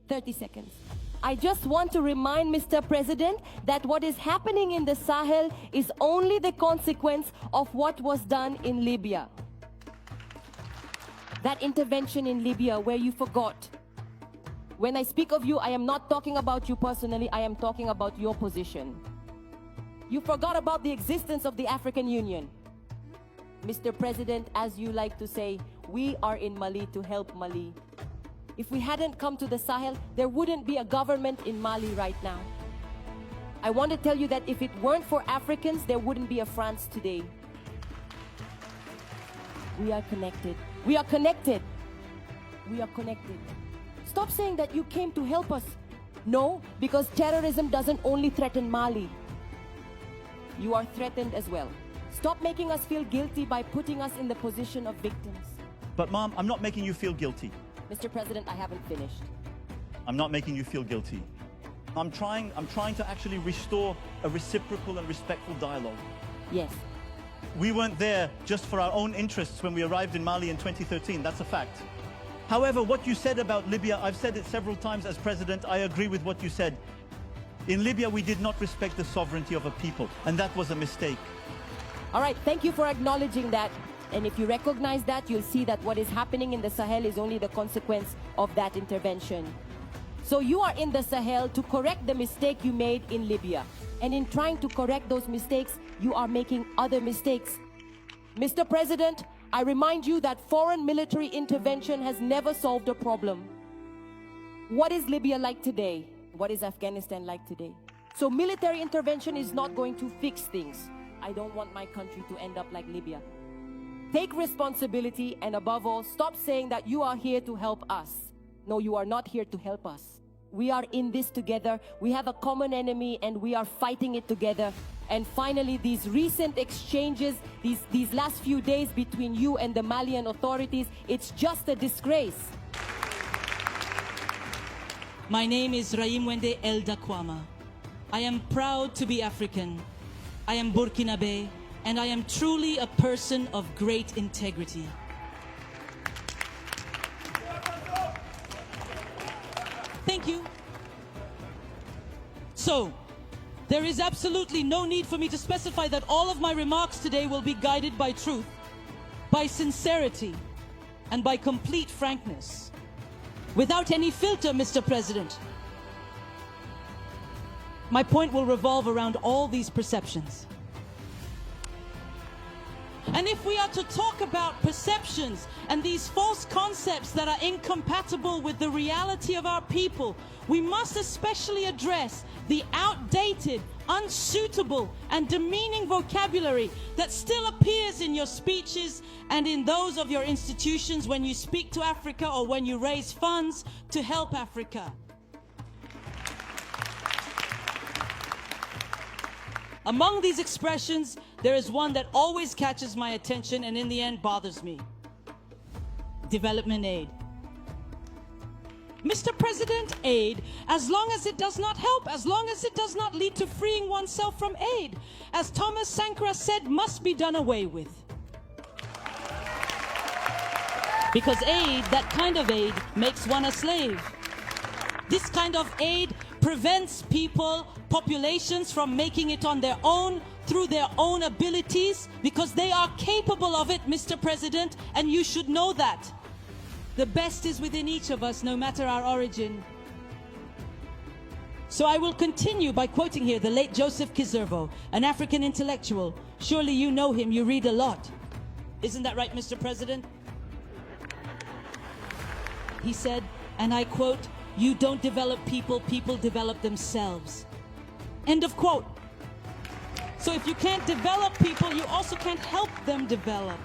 30 seconds. I just want to remind Mr. President that what is happening in the Sahel is only the consequence of what was done in Libya. That intervention in Libya where you forgot. When I speak of you, I am not talking about you personally, I am talking about your position. You forgot about the existence of the African Union. Mr. President, as you like to say, we are in Mali to help Mali. If we hadn't come to the Sahel, there wouldn't be a government in Mali right now. I want to tell you that if it weren't for Africans, there wouldn't be a France today. We are connected. We are connected. We are connected. Stop saying that you came to help us. No, because terrorism doesn't only threaten Mali. You are threatened as well. Stop making us feel guilty by putting us in the position of victims. But Mom, I'm not making you feel guilty. Mr. President, I haven't finished. I'm not making you feel guilty. I'm trying to actually restore a reciprocal and respectful dialogue. Yes. We weren't there just for our own interests when we arrived in Mali in 2013, that's a fact. However, what you said about Libya, I've said it several times as president, I agree with what you said. In Libya, we did not respect the sovereignty of a people, and that was a mistake. All right, thank you for acknowledging that. And if you recognize that, you'll see that what is happening in the Sahel is only the consequence of that intervention. So you are in the Sahel to correct the mistake you made in Libya. And in trying to correct those mistakes, you are making other mistakes. Mr. President, I remind you that foreign military intervention has never solved a problem. What is Libya like today? What is Afghanistan like today? So military intervention is not going to fix things. I don't want my country to end up like Libya. Take responsibility, and above all, stop saying that you are here to help us. No, you are not here to help us. We are in this together. We have a common enemy and we are fighting it together. And finally, these recent exchanges, these last few days between you and the Malian authorities, it's just a disgrace. My name is Raimwende El Dakwama. I am proud to be African. I am Burkinabe, and I am truly a person of great integrity. Thank you. So, there is absolutely no need for me to specify that all of my remarks today will be guided by truth, by sincerity, and by complete frankness. Without any filter, Mr. President. My point will revolve around all these perceptions. And if we are to talk about perceptions and these false concepts that are incompatible with the reality of our people, we must especially address the outdated, unsuitable, and demeaning vocabulary that still appears in your speeches and in those of your institutions when you speak to Africa or when you raise funds to help Africa. Among these expressions, there is one that always catches my attention and in the end bothers me. Development aid. Mr. President, aid, as long as it does not help, as long as it does not lead to freeing oneself from aid, as Thomas Sankara said, must be done away with. Because aid, that kind of aid, makes one a slave. This kind of aid prevents people, populations from making it on their own through their own abilities because they are capable of it, Mr. President, and you should know that. The best is within each of us, no matter our origin. So I will continue by quoting here the late Joseph Kizervo, an African intellectual. Surely you know him, you read a lot. Isn't that right, Mr. President? He said, and I quote, "You don't develop people, people develop themselves." End of quote. So if you can't develop people, you also can't help them develop.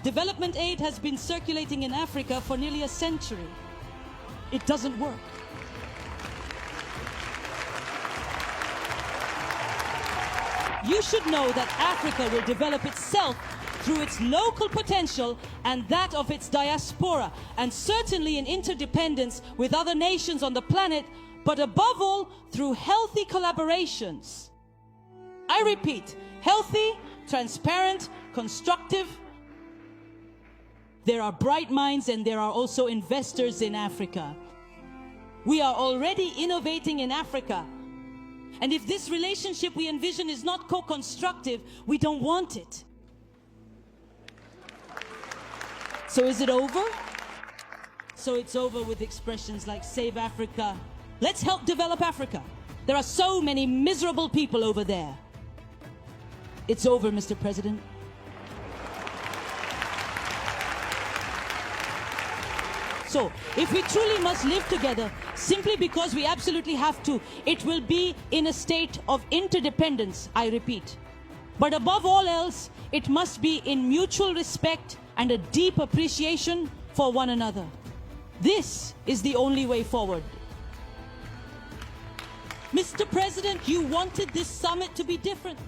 Development aid has been circulating in Africa for nearly a century. It doesn't work. You should know that Africa will develop itself through its local potential and that of its diaspora, and certainly in interdependence with other nations on the planet, but above all, through healthy collaborations. I repeat, healthy, transparent, constructive. There are bright minds and there are also investors in Africa. We are already innovating in Africa. And if this relationship we envision is not co-constructive, we don't want it. So is it over? So it's over with expressions like Save Africa. Let's help develop Africa. There are so many miserable people over there. It's over, Mr. President. So, if we truly must live together, simply because we absolutely have to, it will be in a state of interdependence, I repeat. But above all else, it must be in mutual respect and a deep appreciation for one another. This is the only way forward. Mr. President, you wanted this summit to be different.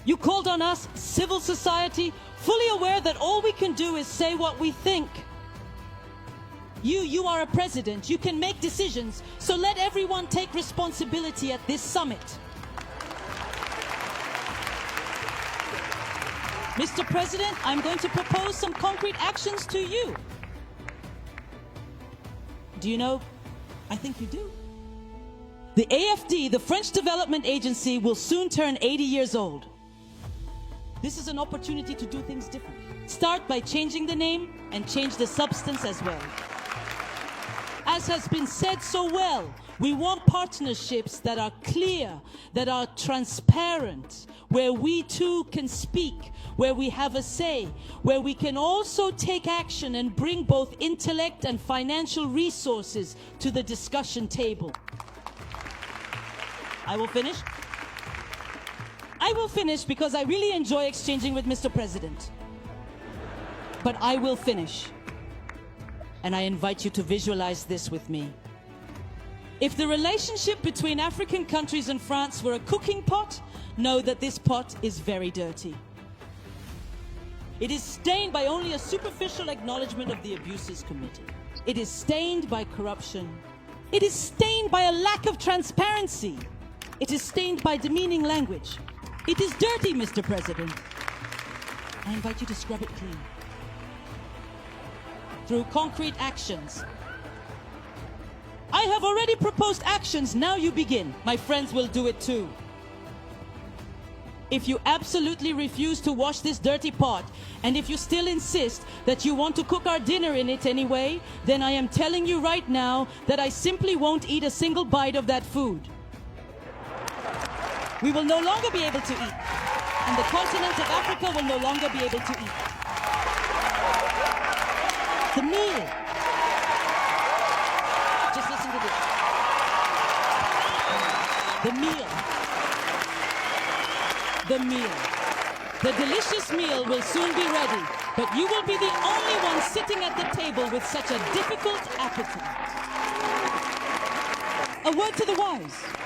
You called on us, civil society, fully aware that all we can do is say what we think. You are a president, you can make decisions, so let everyone take responsibility at this summit. Mr. President, I'm going to propose some concrete actions to you. Do you know? I think you do. The AFD, the French Development Agency, will soon turn 80 years old. This is an opportunity to do things differently. Start by changing the name and change the substance as well. As has been said so well, we want partnerships that are clear, that are transparent, where we too can speak, where we have a say, where we can also take action and bring both intellect and financial resources to the discussion table. I will finish. I will finish because I really enjoy exchanging with Mr. President. But I will finish. And I invite you to visualize this with me. If the relationship between African countries and France were a cooking pot, know that this pot is very dirty. It is stained by only a superficial acknowledgement of the abuses committed. It is stained by corruption. It is stained by a lack of transparency. It is stained by demeaning language. It is dirty, Mr. President. I invite you to scrub it clean. Through concrete actions. I have already proposed actions, now you begin. My friends will do it too. If you absolutely refuse to wash this dirty pot, and if you still insist that you want to cook our dinner in it anyway, then I am telling you right now that I simply won't eat a single bite of that food. We will no longer be able to eat, and the continent of Africa will no longer be able to eat. The meal. Just listen to this. The meal. The meal. The delicious meal will soon be ready, but you will be the only one sitting at the table with such a difficult appetite. A word to the wise.